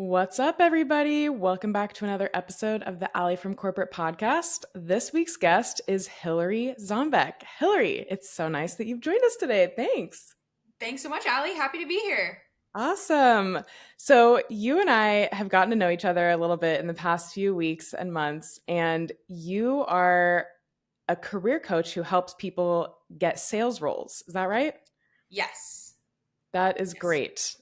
What's up, everybody? Welcome back to another episode of the Alli from Corporate podcast. This week's guest is Hilarie Zombek. Hilarie, it's so nice that you've joined us today. Thanks. Thanks so much, Allie. Happy to be here. Awesome. So, you and I have gotten to know each other a little bit in the past few weeks and months, and you are a career coach who helps people get sales roles. Is that right? Yes. That is Yes. great.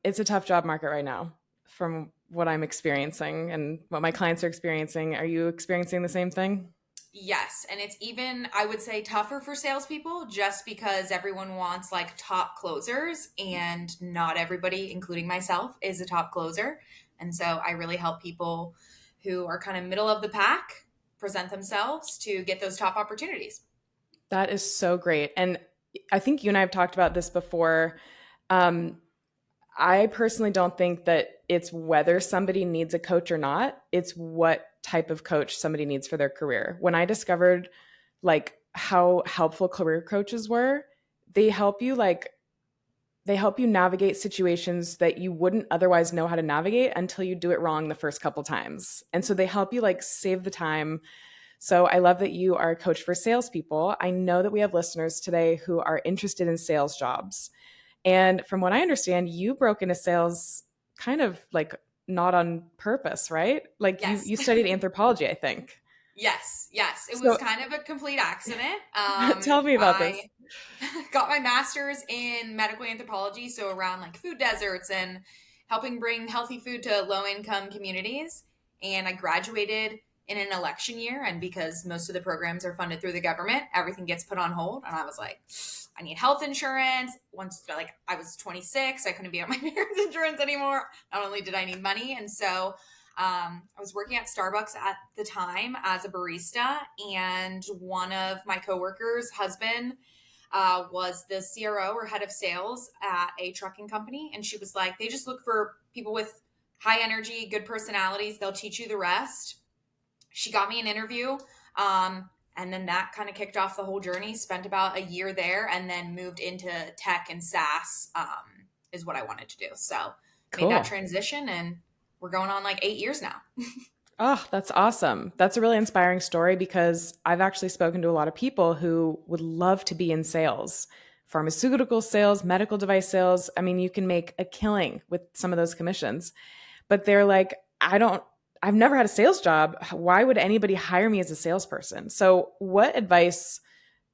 It's a tough job market right now from what I'm experiencing and what my clients are experiencing. Are you experiencing the same thing? Yes. And it's even, I would say, tougher for salespeople just because everyone wants like top closers, and not everybody, including myself, is a top closer. And so I really help people who are kind of middle of the pack present themselves to get those top opportunities. That is so great. And I think you and I have talked about this before. Um, I personally don't think that it's whether somebody needs a coach or not, it's what type of coach somebody needs for their career. When I discovered like how helpful career coaches were, they help you like they help you navigate situations that you wouldn't otherwise know how to navigate until you do it wrong the first couple times. And so they help you like save the time. So I love that you are a coach for salespeople. I know that we have listeners today who are interested in sales jobs. And from what I understand, you broke into sales kind of like not on purpose, right? Like you Yes. you studied anthropology, I think. Yes. It was So kind of a complete accident. tell me about I this. got my master's in medical anthropology, so around like food deserts and helping bring healthy food to low income communities. And I graduated in an election year, and because most of the programs are funded through the government, everything gets put on hold. And I was like, I need health insurance. Once like I was 26, I couldn't be on my parents' insurance anymore. Not only did I need money, and so I was working at Starbucks at the time as a barista, and one of my coworkers' husband was the CRO or head of sales at a trucking company. And she was like, they just look for people with high energy, good personalities. They'll teach you the rest. She got me an interview. And then that kind of kicked off the whole journey. Spent about a year there and then moved into tech and SaaS, is what I wanted to do. So made that Cool. transition, and we're going on like 8 years now. Oh, that's awesome. That's a really inspiring story because I've actually spoken to a lot of people who would love to be in sales, pharmaceutical sales, medical device sales. I mean, you can make a killing with some of those commissions, but they're like, I've never had a sales job. Why would anybody hire me as a salesperson? So, what advice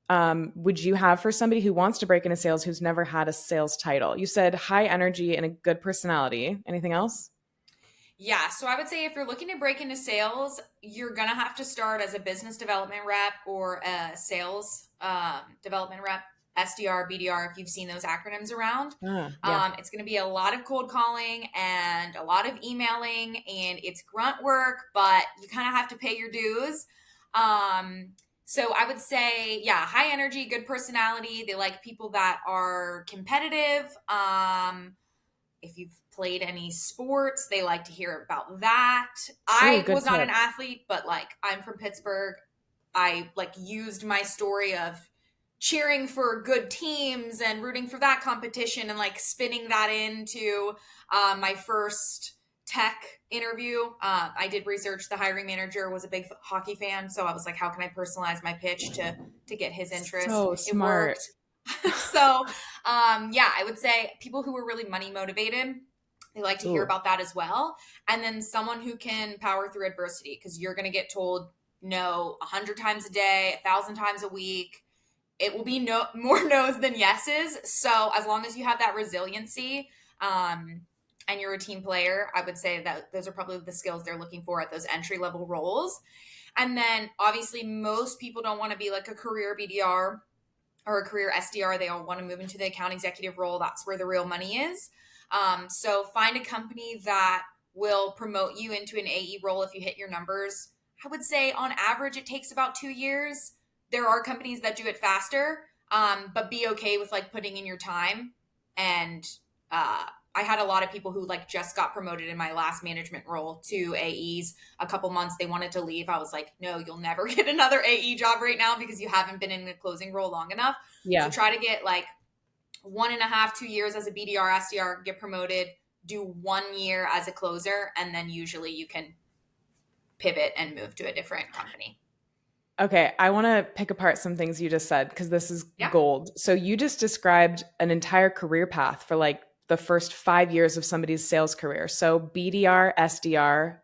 would you have for somebody who wants to break into sales who's never had a sales title? You said high energy and a good personality. Anything else? Yeah, so I would say if you're looking to break into sales, you're gonna have to start as a business development rep or a sales development rep, SDR, BDR, if you've seen those acronyms around. Yeah. It's gonna be a lot of cold calling and a lot of emailing, and it's grunt work, but you kind of have to pay your dues. So I would say, yeah, high energy, good personality. They like people that are competitive. If you've played any sports, they like to hear about that. Ooh, I good was not an tip. athlete, but like I'm from Pittsburgh. I like used my story of cheering for good teams and rooting for that competition and like spinning that into my first tech interview. I did research. The hiring manager was a big hockey fan, so I was like, how can I personalize my pitch to get his interest? So It smart. worked. So yeah, I would say people who are really money motivated, they like to hear Ooh. about that as well. And then someone who can power through adversity, because you're going to get told no 100 times a day, 1,000 times a week. It will be no more no's than yeses. So as long as you have that resiliency, and you're a team player, I would say that those are probably the skills they're looking for at those entry level roles. And then obviously most people don't want to be like a career BDR or a career SDR. They all want to move into the account executive role. That's where the real money is. So find a company that will promote you into an AE role if you hit your numbers. I would say on average, it takes about 2 years. There are companies that do it faster, but be okay with like putting in your time. And uh, I had a lot of people who like just got promoted in my last management role to AEs. A couple months they wanted to leave. I was like, no, you'll never get another AE job right now because you haven't been in the closing role long enough. So Yeah. try to get like 1.5, 2 years as a BDR, SDR, get promoted, do 1 year as a closer, and then usually you can pivot and move to a different company. Okay, I want to pick apart some things you just said because this is Yeah. gold. So you just described an entire career path for like the first 5 years of somebody's sales career. So BDR, SDR.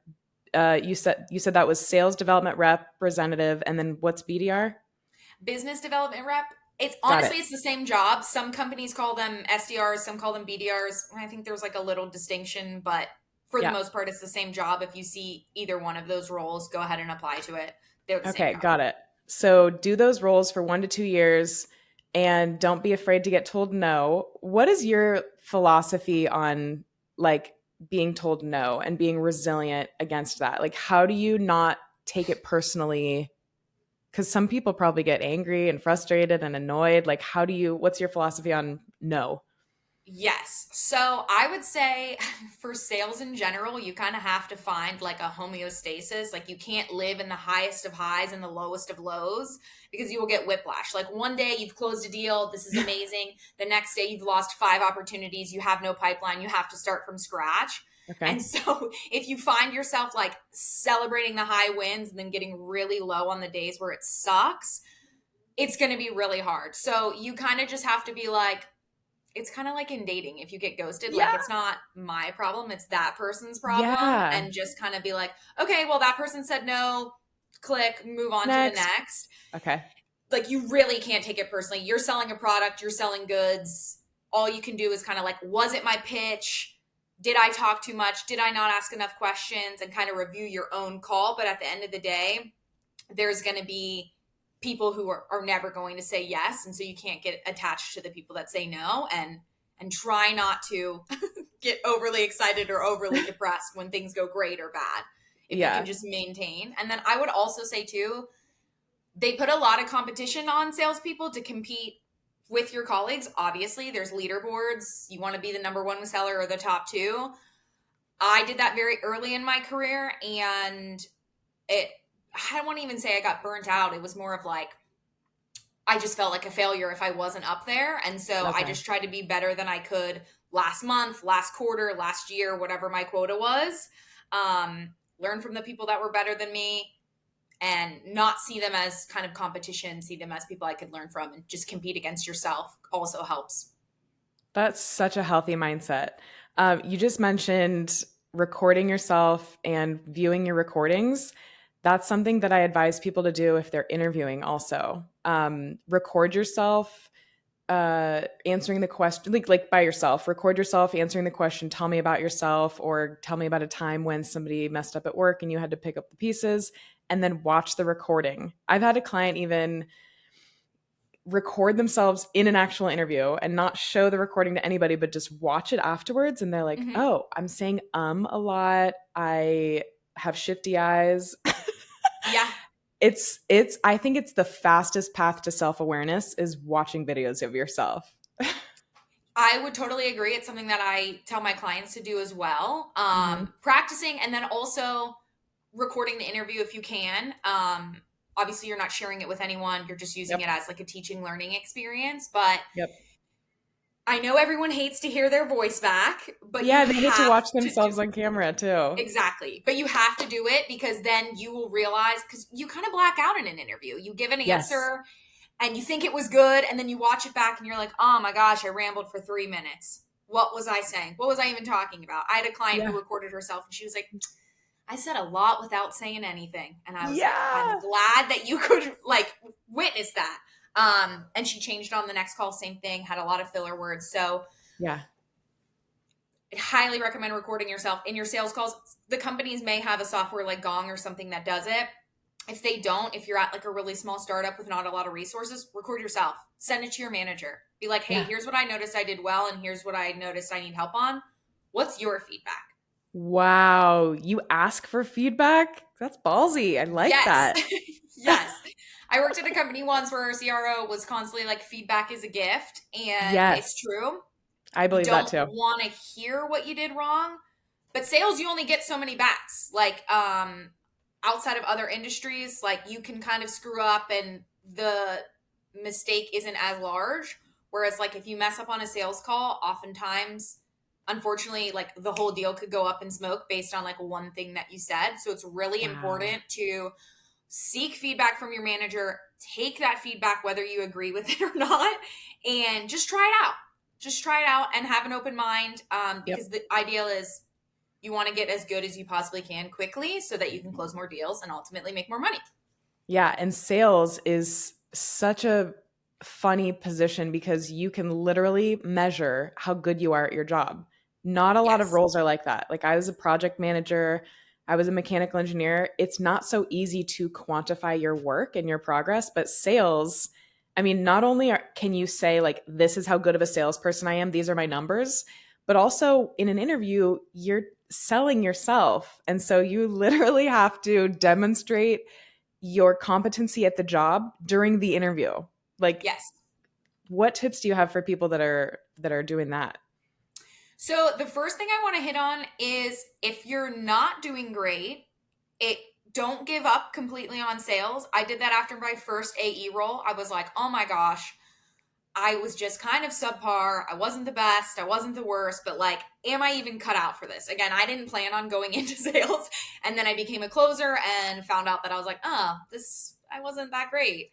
You said that was sales development representative, and then what's BDR? Business development rep. It's Got honestly, it. it's the same job. Some companies call them SDRs, some call them BDRs. I think there's like a little distinction, but for the Yeah. most part, it's the same job. If you see either one of those roles, go ahead and apply to it. They're the same Okay, job. got it. So do those roles for 1 to 2 years and don't be afraid to get told no. What is your philosophy on like being told no and being resilient against that? Like, how do you not take it personally? Because some people probably get angry and frustrated and annoyed. Like, what's your philosophy on no? Yes. So I would say for sales in general, you kind of have to find like a homeostasis. Like you can't live in the highest of highs and the lowest of lows because you will get whiplash. Like one day you've closed a deal, this is amazing. The next day you've lost 5 opportunities, you have no pipeline, you have to start from scratch. Okay. And so if you find yourself like celebrating the high wins and then getting really low on the days where it sucks, it's going to be really hard. So you kind of just have to be like, it's kind of like in dating. If you get ghosted, like Yeah. it's not my problem, it's that person's problem. Yeah. And just kind of be like, okay, well, that person said no, click, move on to the Next. next. Okay. Like, you really can't take it personally. You're selling a product, you're selling goods. All you can do is kind of like, was it my pitch? Did I talk too much? Did I not ask enough questions? And kind of review your own call. But at the end of the day, there's going to be people who are never going to say yes, and so you can't get attached to the people that say no, and try not to get overly excited or overly depressed when things go great or bad, if you can Yeah. just maintain. And then I would also say too, they put a lot of competition on salespeople to compete with your colleagues. Obviously there's leaderboards, you want to be the number one seller or the top two. I did that very early in my career, and it I don't want to even say I got burnt out. It was more of like, I just felt like a failure if I wasn't up there. And so I Okay. just tried to be better than I could last month, last quarter, last year, whatever my quota was. Learn from the people that were better than me and not see them as kind of competition, see them as people I could learn from, and just compete against yourself also helps. That's such a healthy mindset. You just mentioned recording yourself and viewing your recordings. That's something that I advise people to do if they're interviewing also. Record yourself answering the question, like by yourself. Record yourself answering the question, tell me about yourself, or tell me about a time when somebody messed up at work and you had to pick up the pieces, and then watch the recording. I've had a client even record themselves in an actual interview and not show the recording to anybody, but just watch it afterwards. And they're like, Mm-hmm. oh, I'm saying a lot. I have shifty eyes. Yeah. I think it's the fastest path to self-awareness is watching videos of yourself. I would totally agree. It's something that I tell my clients to do as well. Mm-hmm. Practicing, and then also recording the interview if you can. Obviously, you're not sharing it with anyone. You're just using it Yep. as like a teaching, learning experience. But Yep. I know everyone hates to hear their voice back, but you Yeah, they hate to have watch to do themselves on camera too. exactly. But you have to do it because then you will realize, because you kind of black out in an interview. You give an Yes. answer and you think it was good, and then you watch it back and you're like, oh my gosh, I rambled for 3 minutes. What was I saying? What was I even talking about? I had a client who Yeah. recorded herself and she was like, I said a lot without saying anything. And I was like, I'm Yeah. glad that you could like witness that. And she changed on the next call, same thing, had a lot of filler words. So Yeah. I highly recommend recording yourself in your sales calls. The companies may have a software like Gong or something that does it. If they don't, if you're at like a really small startup with not a lot of resources, record yourself. Send it to your manager. Be like, hey, Yeah. here's what I noticed I did well, and here's what I noticed I need help on. What's your feedback? Wow. You ask for feedback? That's ballsy. I like Yes. that. Yes. I worked at a company once where our CRO was constantly like, feedback is a gift. And it's Yes. true. I You believe that don't too. want to hear what you did wrong. But sales, you only get so many bats. Like, outside of other industries, like you can kind of screw up and the mistake isn't as large. Whereas, like, if you mess up on a sales call, oftentimes unfortunately, like the whole deal could go up in smoke based on like one thing that you said. So it's really Wow. important to seek feedback from your manager, take that feedback, whether you agree with it or not, and just try it out. Just try it out and have an open mind, Yep. because the ideal is you want to get as good as you possibly can quickly so that you can close more deals and ultimately make more money. Yeah, and sales is such a funny position because you can literally measure how good you are at your job. Not a lot of Yes. roles are like that. Like I was a project manager, I was a mechanical engineer. It's not so easy to quantify your work and your progress, but sales, I mean, not only can you say like this is how good of a salesperson I am, these are my numbers, but also in an interview, you're selling yourself. And so you literally have to demonstrate your competency at the job during the interview. Like Yes. what tips do you have for people that are doing that? So the first thing I want to hit on is if you're not doing great, it don't give up completely on sales. I did that after my first AE role. I was like, "Oh my gosh, I was just kind of subpar. I wasn't the best. I wasn't the worst, but like, am I even cut out for this?" Again, I didn't plan on going into sales. And then I became a closer and found out that I was like, "Oh, I wasn't that great."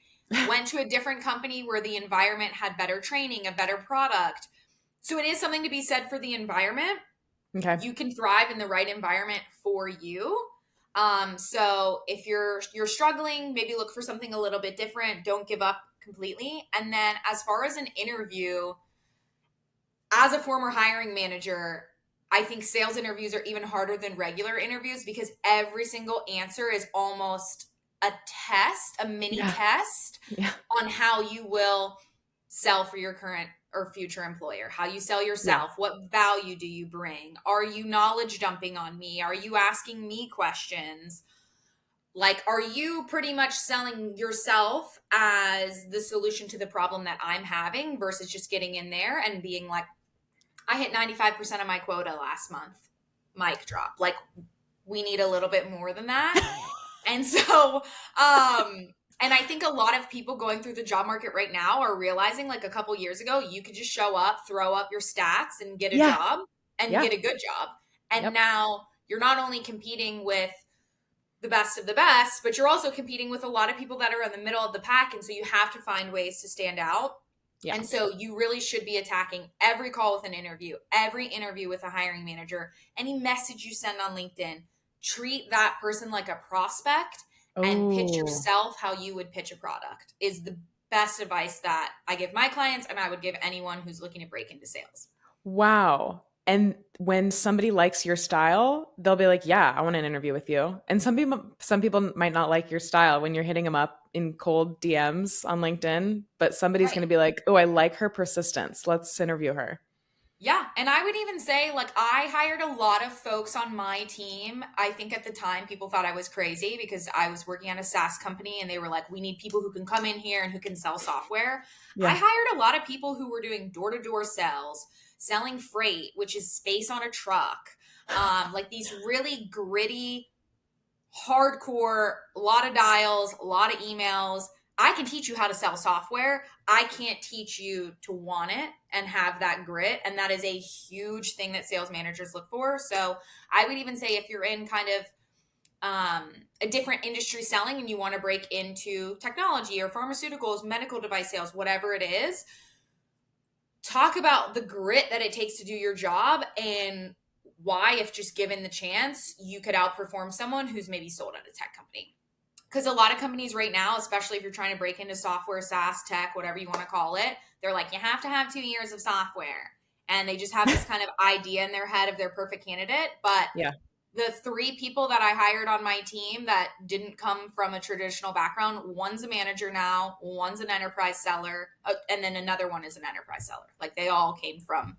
Went to a different company where the environment had better training, a better product. So it is something to be said for the environment. Okay. You can thrive in the right environment for you. So if you're struggling, maybe look for something a little bit different. Don't give up completely. And then as far as an interview, as a former hiring manager, I think sales interviews are even harder than regular interviews because every single answer is almost a test, a mini Yeah. test Yeah. on how you will sell for your current or future employer, how you sell Yeah. yourself, what value do you bring? Are you knowledge dumping on me? Are you asking me questions? Like, are you pretty much selling yourself as the solution to the problem that I'm having versus just getting in there and being like, I hit 95% of my quota last month. Mic drop. Like, we need a little bit more than that. And so, and I think a lot of people going through the job market right now are realizing like a couple years ago, you could just show up, throw up your stats and get a Yeah. job and Yeah. get a good job. And Yep. now you're not only competing with the best of the best, but you're also competing with a lot of people that are in the middle of the pack. And so you have to find ways to stand out. Yeah. And so you really should be attacking every call with an interview, every interview with a hiring manager, any message you send on LinkedIn. Treat that person like a prospect and pitch Oh, yourself how you would pitch a product is the best advice that I give my clients and I would give anyone who's looking to break into sales. wow. And when somebody likes your style, they'll be like, "Yeah, I want an interview with you." And some people might not like your style when you're hitting them up in cold DMs on LinkedIn, but somebody's Right. going to be like, "Oh, I like her persistence. Let's interview her." Yeah. And I would even say, like, I hired a lot of folks on my team. I think at the time people thought I was crazy because I was working at a SaaS company and they were like, we need people who can come in here and who can sell software. I Yeah. hired a lot of people who were doing door to door sales, selling freight, which is space on a truck, like these really gritty, hardcore, a lot of dials, a lot of emails. I can teach you how to sell software. I can't teach you to want it and have that grit. And that is a huge thing that sales managers look for. So I would even say if you're in kind of a different industry selling and you want to break into technology or pharmaceuticals, medical device sales, whatever it is, talk about the grit that it takes to do your job and why, if just given the chance, you could outperform someone who's maybe sold at a tech company. Because a lot of companies right now, especially if you're trying to break into software, SaaS, tech, whatever you want to call it, they're like, you have to have 2 years of software. And they just have this kind of idea in their head of their perfect candidate. But Yeah. the three people that I hired on my team that didn't come from a traditional background, one's a manager now, one's an enterprise seller, and then another one is an enterprise seller. Like they all came from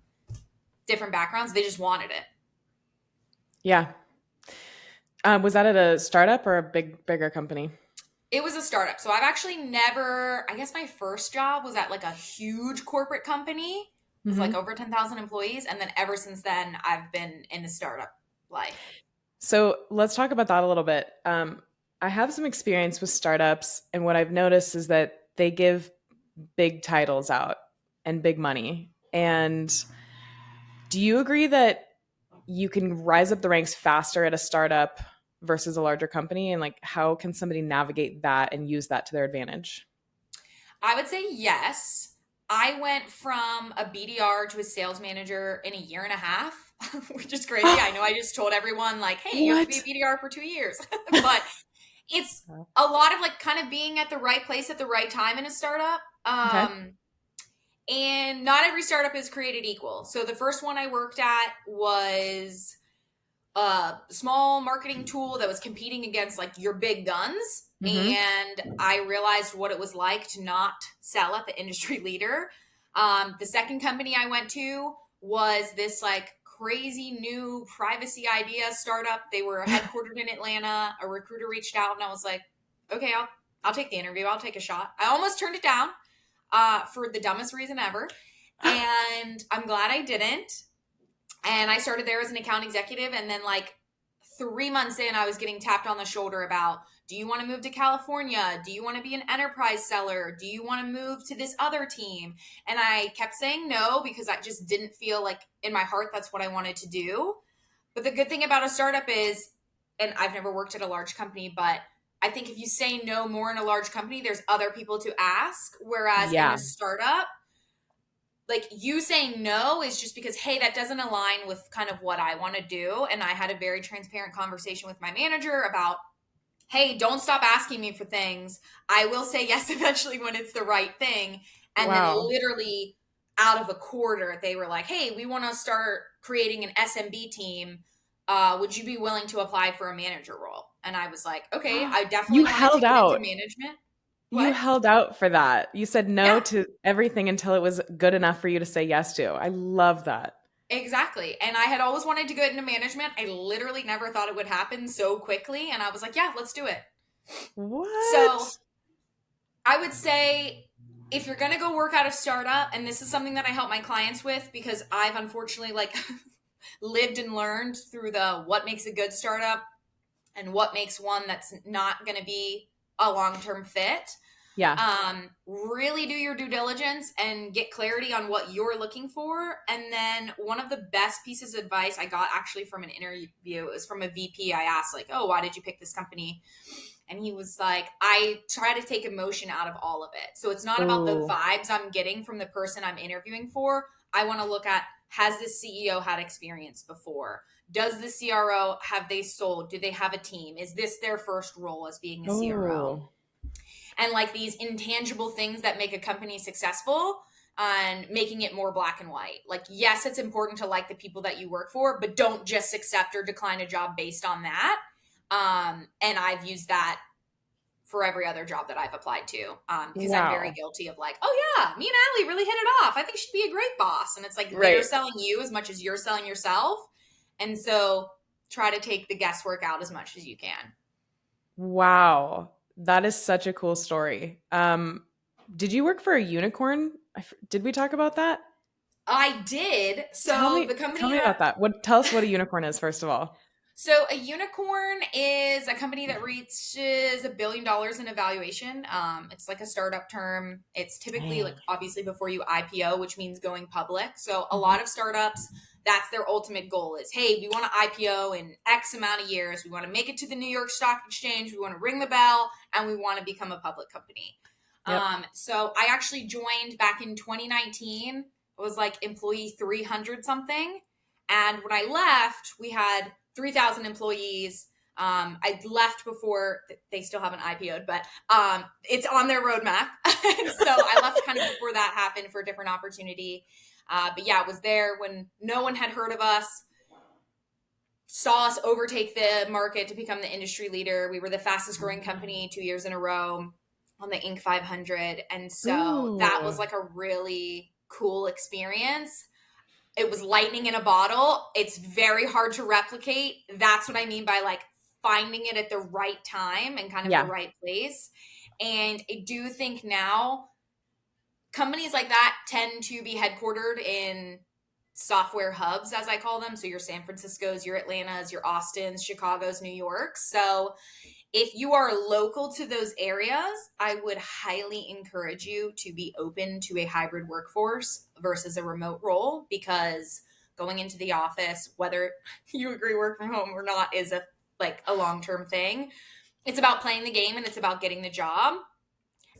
different backgrounds. They just wanted it. Yeah. Was that at a startup or a bigger company? It was a startup. So I've actually never, I guess my first job was at like a huge corporate company with like Hmm. over 10,000 employees. And then ever since then, I've been in the startup life. So let's talk about that a little bit. I have some experience with startups, and what I've noticed is that they give big titles out and big money. And Do you agree that you can rise up the ranks faster at a startup versus a larger company? And like, how can somebody navigate that and use that to their advantage? I would say yes. I went from a BDR to a sales manager in a year and a half, which is crazy. I know I just told everyone, like, hey, you have to be a What? BDR for 2 years. But it's a lot of like kind of being at the right place at the right time in a startup. Okay. And not every startup is created equal. So the first one I worked at was a small marketing tool that was competing against like your big guns. Mm-hmm. And I realized what it was like to not sell at the industry leader. The second company I went to was this like crazy new privacy idea startup. They were headquartered in Atlanta. A recruiter reached out and I was like, okay, I'll take the interview. I'll take a shot. I almost turned it down for the dumbest reason ever. And I'm glad I didn't. And I started there as an account executive. And then, like, 3 months in, I was getting tapped on the shoulder about, do you want to move to California? Do you want to be an enterprise seller? Do you want to move to this other team? And I kept saying no because I just didn't feel like in my heart that's what I wanted to do. But the good thing about a startup is, and I've never worked at a large company, but I think if you say no more in a large company, there's other people to ask. Whereas in a Yeah. startup, like you saying no is just because, hey, that doesn't align with kind of what I want to do. And I had a very transparent conversation with my manager about, hey, don't stop asking me for things. I will say yes eventually when it's the right thing. And then Wow. literally out of a quarter, they were like, hey, we want to start creating an SMB team. Would you be willing to apply for a manager role? And I was like, okay, I You definitely wanted to held get into out. management. You What? held out for that. You said no Yeah. to everything until it was good enough for you to say yes to. I love that. Exactly. And I had always wanted to get into management. I literally never thought it would happen so quickly. And I was like, yeah, let's do it. So What? I would say if you're going to go work out a startup, and this is something that I help my clients with because I've unfortunately like lived and learned through the what makes a good startup and what makes one that's not going to be a long-term fit. Yeah. Really do your due diligence and get clarity on what you're looking for. And then one of the best pieces of advice I got actually from an interview, it was from a VP. I asked like, oh, why did you pick this company? And he was like, I try to take emotion out of all of it. So it's not about the Ooh. vibes I'm getting from the person I'm interviewing for. I want to look at, has this CEO had experience before? Does the CRO, have they sold? Do they have a team? Is this their first role as being a CRO? Oh. And like these intangible things that make a company successful and making it more black and white. Like, yes, it's important to like the people that you work for, but don't just accept or decline a job based on that. And I've used that for every other job that I've applied to because I'm very Wow. guilty of like, oh yeah, me and Allie really hit it off. I think she'd be a great boss. And it's like they're Right. selling you as much as you're selling yourself. And so try to take the guesswork out as much as you can. Wow. That is such a cool story. Did you work for a unicorn? Did we talk about that? I did. Tell So the me tell company me that about that. Tell us what a unicorn is first of all. So a unicorn is a company that reaches $1 billion in evaluation. It's like a startup term. It's typically like Dang. obviously before you IPO, which means going public. So a Mhm. lot of startups, that's their ultimate goal is, hey, we want to IPO in X amount of years. We want to make it to the New York Stock Exchange. We want to ring the bell and we want to become a public company. Yep. So I actually joined back in 2019. It was like employee 300 something. And when I left, we had 3,000 employees. I left before they still haven't IPO'd, but it's on their roadmap. So I left kind of before that happened for a different opportunity. But yeah, I was there when no one had heard of us, saw us overtake the market to become the industry leader. We were the fastest growing company 2 years in a row on the Inc. 500. And so that Ooh. was like a really cool experience. It was lightning in a bottle. It's very hard to replicate. That's what I mean by like finding it at the right time and kind of the Yeah. right place. And I do think now companies like that tend to be headquartered in software hubs, as I call them. So your San Francisco's, your Atlanta's, your Austin's, Chicago's, New York. So if you are local to those areas, I would highly encourage you to be open to a hybrid workforce versus a remote role because going into the office, whether you agree work from home or not is a long-term thing. It's about playing the game and it's about getting the job.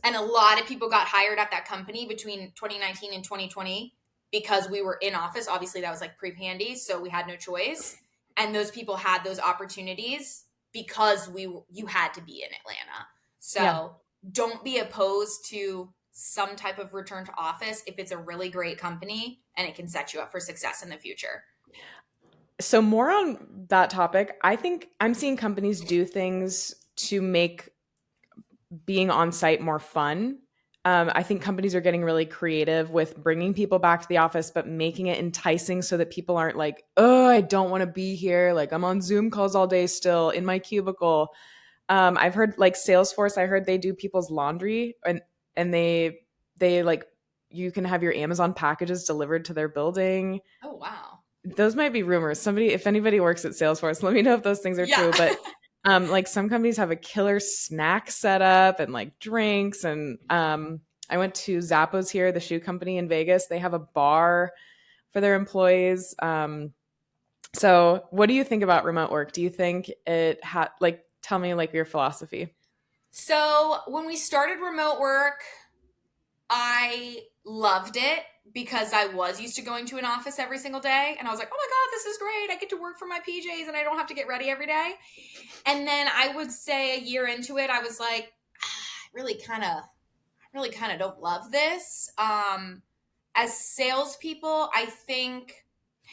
And a lot of people got hired at that company between 2019 and 2020 because we were in office. Obviously, that was like pre-pandy, so we had no choice. And those people had those opportunities because you had to be in Atlanta. Yeah. So don't be opposed to some type of return to office if it's a really great company and it can set you up for success in the future. So more on that topic, I think I'm seeing companies do things to make being on site more fun. I think companies are getting really creative with bringing people back to the office, but making it enticing so that people aren't like, oh, I don't want to be here. Like I'm on Zoom calls all day still in my cubicle. I've heard like Salesforce, I heard they do people's laundry and they like you can have your Amazon packages delivered to their building. Oh, wow. Those might be rumors. Somebody, if anybody works at Salesforce, let me know if those things are Yeah. true. But like some companies have a killer snack setup and like drinks. And I went to Zappos here, the shoe company in Vegas. They have a bar for their employees. So what do you think about remote work? Do you think it had like, tell me like your philosophy? So when we started remote work, I loved it because I was used to going to an office every single day. And I was like, oh my God, this is great. I get to work from my PJs and I don't have to get ready every day. And then I would say a year into it, I was like, I really kind of don't love this. As salespeople, I think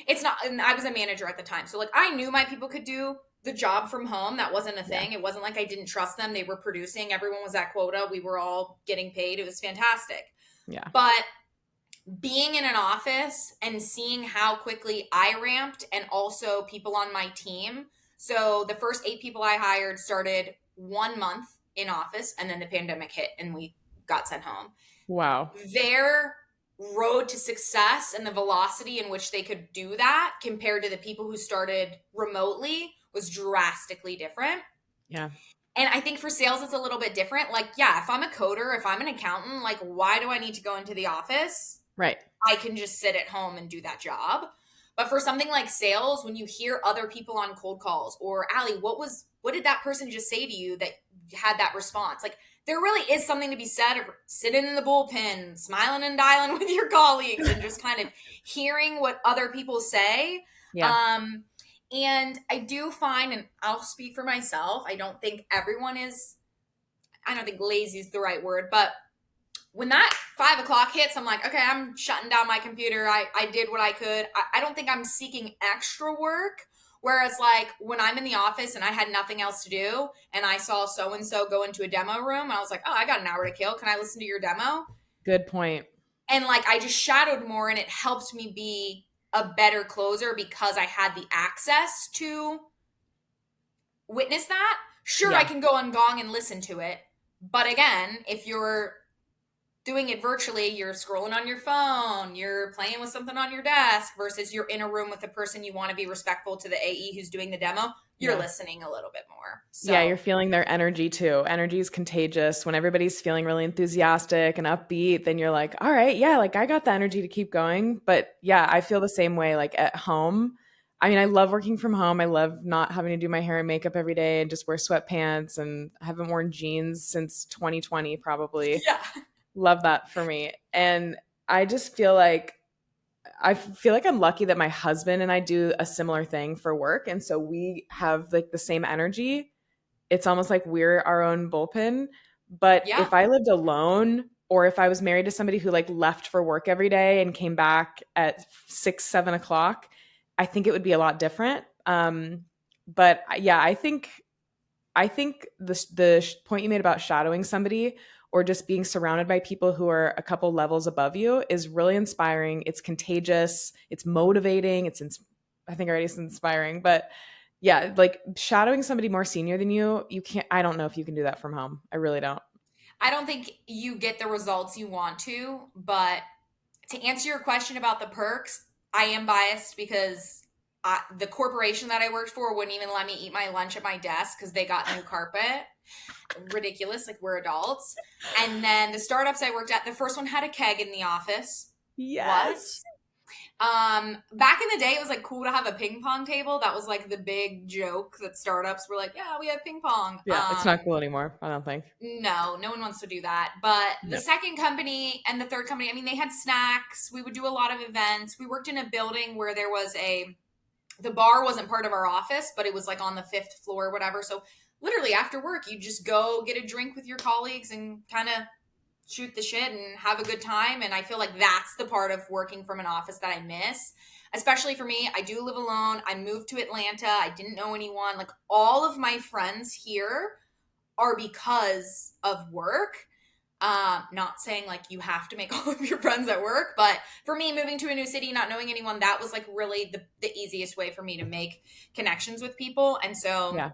it's not, and I was a manager at the time. So like I knew my people could do the job from home. That wasn't a Yeah. thing. It wasn't like I didn't trust them. They were producing. Everyone was at quota. We were all getting paid. It was fantastic. Yeah. But being in an office and seeing how quickly I ramped and also people on my team. So the first 8 people I hired started 1 month in office and then the pandemic hit and we got sent home. Wow. Their road to success and the velocity in which they could do that compared to the people who started remotely was drastically different. Yeah. And I think for sales, it's a little bit different. Like, yeah, if I'm a coder, if I'm an accountant, like, why do I need to go into the office? Right. I can just sit at home and do that job. But for something like sales, when you hear other people on cold calls or Alli, what did that person just say to you that had that response? Like there really is something to be said of sitting in the bullpen, smiling and dialing with your colleagues and just kind of hearing what other people say. Yeah. And I do find, and I'll speak for myself, I don't think lazy is the right word, but when that 5 o'clock hits, I'm like, okay, I'm shutting down my computer. I did what I could. I don't think I'm seeking extra work. Whereas like when I'm in the office and I had nothing else to do and I saw so-and-so go into a demo room and I was like, oh, I got an hour to kill. Can I listen to your demo? Good point. And like I just shadowed more and it helped me be a better closer because I had the access to witness that. Sure, I Yeah. can go on Gong and listen to it. But again, if you're doing it virtually, you're scrolling on your phone, you're playing with something on your desk versus you're in a room with a person you want to be respectful to the AE who's doing the demo, you're Yeah. listening a little bit more. Yeah, So, you're feeling their energy too. Energy is contagious. When everybody's feeling really enthusiastic and upbeat, then you're like, all right, yeah, like I got the energy to keep going. But yeah, I feel the same way like at home. I mean, I love working from home. I love not having to do my hair and makeup every day and just wear sweatpants. And I haven't worn jeans since 2020, probably. yeah. Love that for me. And I just feel like I'm lucky that my husband and I do a similar thing for work. And so we have like the same energy. It's almost like we're our own bullpen. But Yeah. if I lived alone or if I was married to somebody who like left for work every day and came back at 6, 7 o'clock, I think it would be a lot different. But yeah, I think the point you made about shadowing somebody or just being surrounded by people who are a couple levels above you is really inspiring. It's contagious. It's motivating. I think already it's inspiring, but yeah, like shadowing somebody more senior than you can't. I don't know if you can do that from home. I really don't. I don't think you get the results you want to, but to answer your question about the perks, I am biased because the corporation that I worked for wouldn't even let me eat my lunch at my desk because they got new carpet. Ridiculous, like we're adults. And then the startups I worked at, the first one had a keg in the office. What? Yes. Back in the day, it was like cool to have a ping pong table. That was like the big joke that startups were like, yeah, we have ping pong. Yeah, it's not cool anymore, I don't think. No, no one wants to do that. But the No. second company and the third company, I mean, they had snacks. We would do a lot of events. We worked in a building where there was the bar wasn't part of our office, but it was like on the fifth floor or whatever. So literally after work, you just go get a drink with your colleagues and kind of shoot the shit and have a good time. And I feel like that's the part of working from an office that I miss. Especially for me, I do live alone. I moved to Atlanta. I didn't know anyone. Like all of my friends here are because of work. Not saying like you have to make all of your friends at work, but for me, moving to a new city, not knowing anyone, that was like really the easiest way for me to make connections with people. And so, Yeah.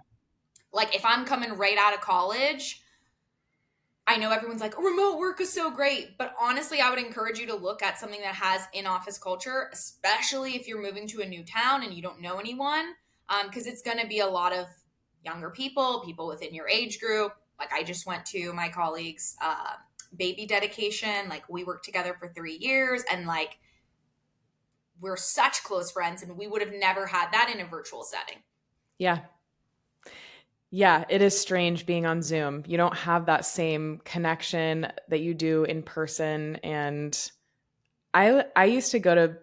like, if I'm coming right out of college, I know everyone's like, remote work is so great. But honestly, I would encourage you to look at something that has in office culture, especially if you're moving to a new town and you don't know anyone, because it's going to be a lot of younger people, people within your age group. Like, I just went to my colleague's baby dedication. Like, we worked together for 3 years and like, we're such close friends, and we would have never had that in a virtual setting. Yeah. Yeah, it is strange being on Zoom. You don't have that same connection that you do in person. And I used to go to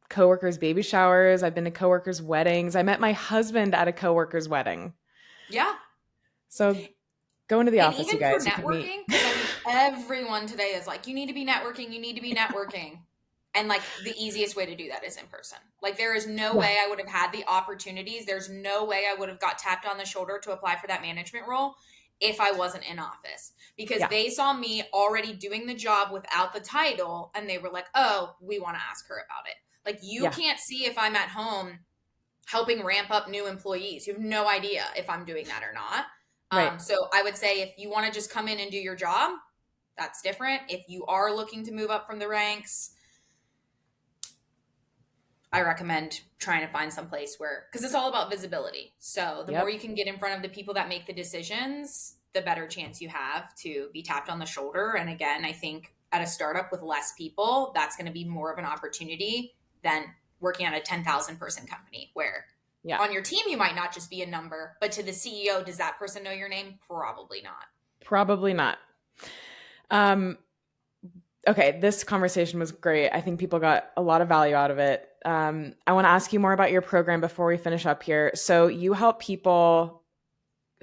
coworkers' baby showers. I've been to coworkers' weddings. I met my husband at a coworker's wedding. Yeah. So go into the And office, you even for guys. You can meet. networking, because I mean, everyone today is like, you need to be networking, you need to be networking. And like the easiest way to do that is in person. Like there is no Yeah. way I would have had the opportunities. There's no way I would have got tapped on the shoulder to apply for that management role if I wasn't in office, because Yeah. they saw me already doing the job without the title and they were like, oh, we want to ask her about it. Like you Yeah. can't see if I'm at home helping ramp up new employees. You have no idea if I'm doing that or not. Right. So I would say if you want to just come in and do your job, that's different. If you are looking to move up from the ranks, I recommend trying to find some place where, because it's all about visibility. So the more Yep. you can get in front of the people that make the decisions, the better chance you have to be tapped on the shoulder. And again, I think at a startup with less people, that's going to be more of an opportunity than working at a 10,000 person company where Yeah. on your team, you might not just be a number, but to the CEO, does that person know your name? Probably not. Probably not. Okay, this conversation was great. I think people got a lot of value out of it. I want to ask you more about your program before we finish up here. So you help people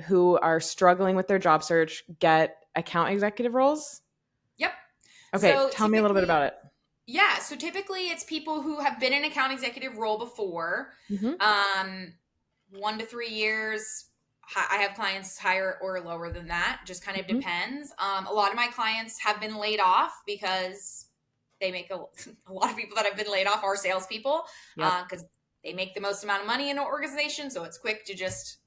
who are struggling with their job search get account executive roles? Yep. Okay, So tell me a little bit about it. yeah, so typically it's people who have been in account executive role before, Mm-hmm. 1 to 3 years. I have clients higher or lower than that, just kind of Mm-hmm. depends. A lot of my clients have been laid off because they make a lot of people that have been laid off are salespeople, Yep. because they make the most amount of money in an organization. So it's quick to just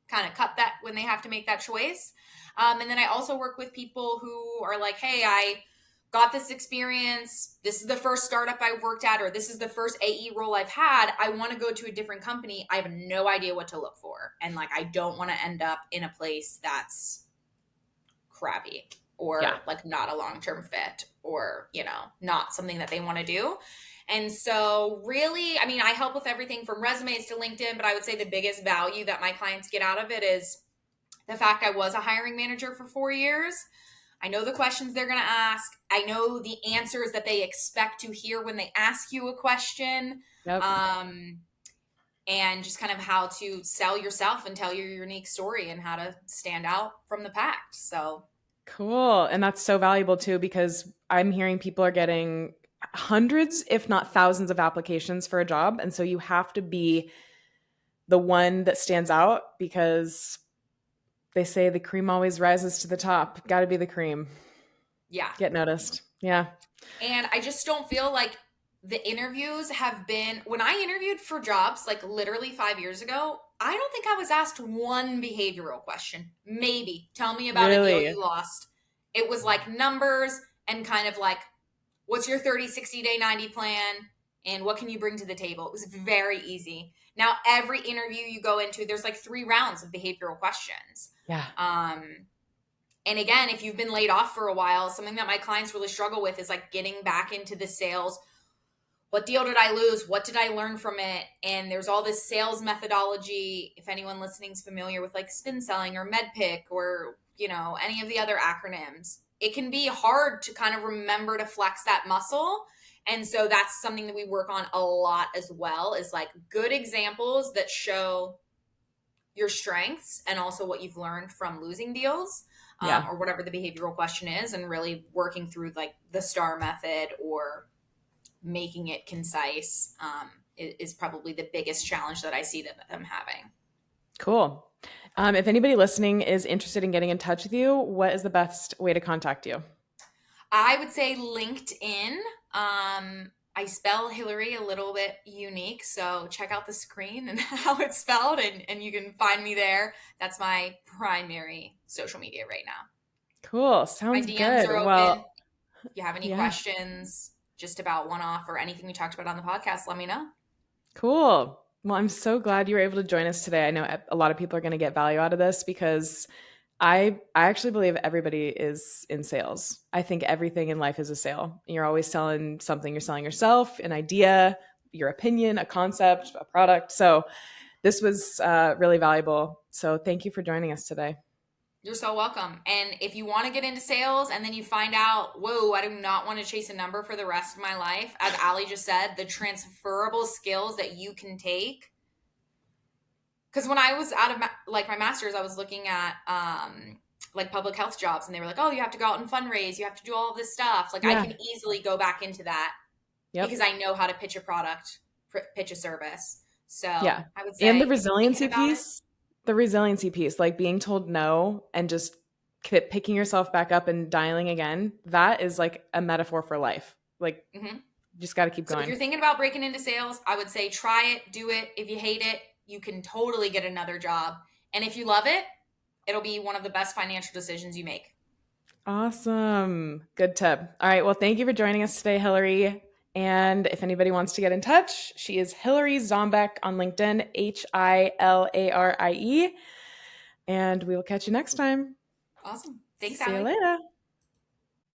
kind of cut that when they have to make that choice. And then I also work with people who are like, hey, I got this experience. This is the first startup I've worked at, or this is the first AE role I've had. I want to go to a different company. I have no idea what to look for. And like, I don't want to end up in a place that's crappy Yeah. or like not a long-term fit or, not something that they want to do. And so really, I mean, I help with everything from resumes to LinkedIn, but I would say the biggest value that my clients get out of it is the fact I was a hiring manager for 4 years. I know the questions they're going to ask. I know the answers that they expect to hear when they ask you a question. Yep. And just kind of how to sell yourself and tell your unique story and how to stand out from the pack. So Cool. And that's so valuable too, because I'm hearing people are getting hundreds, if not thousands of applications for a job. And so you have to be the one that stands out because they say the cream always rises to the top. Got to be the cream. yeah. Get noticed. Yeah. And I just don't feel like the interviews have been, when I interviewed for jobs, like literally 5 years ago, I don't think I was asked one behavioral question. Maybe tell me about a deal Really? you lost. It was like numbers and kind of like, what's your 30, 60 day, 90 plan? And what can you bring to the table? It was very easy. Now, every interview you go into, there's like 3 rounds of behavioral questions. Yeah. And again, if you've been laid off for a while, something that my clients really struggle with is like getting back into the sales. what deal did I lose? What did I learn from it? And there's all this sales methodology. If anyone listening is familiar with like spin selling or medpick or, any of the other acronyms, it can be hard to kind of remember to flex that muscle. And so that's something that we work on a lot as well, is like good examples that show your strengths and also what you've learned from losing deals, Yeah. or whatever the behavioral question is, and really working through like the STAR method or making it concise, is probably the biggest challenge that I see that I'm having. Cool. If anybody listening is interested in getting in touch with you, what is the best way to contact you? I would say LinkedIn. I spell Hilarie a little bit unique, so check out the screen and how it's spelled, and you can find me there. That's my primary social media right now. Cool. My Sounds DMs good. are Well, open. If you have any yeah. questions just about one off or anything we talked about on the podcast, let me know. Cool. Well, I'm so glad you were able to join us today. I know a lot of people are going to get value out of this because I actually believe everybody is in sales. I think everything in life is a sale. You're always selling something. You're selling yourself, an idea, your opinion, a concept, a product. So this was really valuable. So thank you for joining us today. You're so welcome. And if you want to get into sales and then you find out, whoa, I do not want to chase a number for the rest of my life, as Alli just said, the transferable skills that you can take. Because when I was out of my master's, I was looking at like public health jobs, and they were like, oh, you have to go out and fundraise, you have to do all of this stuff. Like I Yeah. can easily go back into that because Yep. I know how to pitch a product, pitch a service. So Yeah. I would And say if you're thinking about it, the resiliency piece, like being told no and just picking yourself back up and dialing again, that is like a metaphor for life. Like, mm-hmm. you just got to keep So if going. you're thinking about breaking into sales, I would say try it, do it. If you hate it, you can totally get another job. And if you love it, it'll be one of the best financial decisions you make. Awesome. Good tip. All right. Well, thank you for joining us today, Hilarie. And if anybody wants to get in touch, she is Hilarie Zombek on LinkedIn, Hilarie. And we will catch you next time. Awesome. Thanks, See you Alli. later.